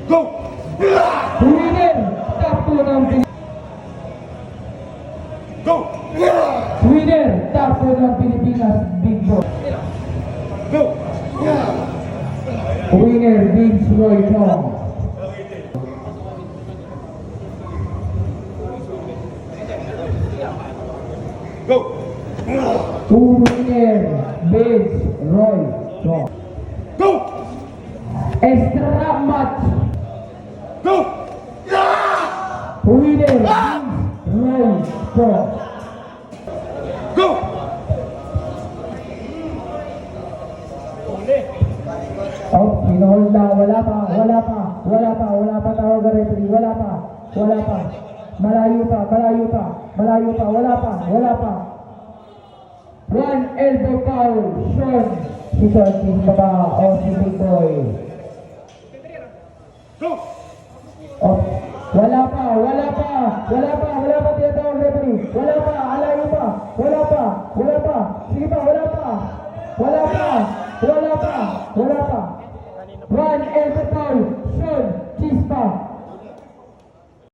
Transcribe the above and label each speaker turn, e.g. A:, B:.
A: Go!
B: Winner, top 2 ng Pilipinas.
A: Go!
B: Winner, top 2 ng Pilipinas, Big Boss.
A: Go!
B: Winner, Vince Roy Chong.
A: Go!
B: Winner, Vince Roy Chong.
A: Go!
B: Extra match.
A: Go!
B: Winner, Vince Roy Chong.
A: Go!
B: Oh, pinuhold na. Wala pa tawag ang referee. Wala pa. Malayo pa. Wala pa. One elbow foul. Sean. Si baba. O si Big Boy.
A: Go!
B: Oh, wala pa. Tinatawag referee. Wala pa. Alayo pa. Wala pa. Sige pa. Wala pa.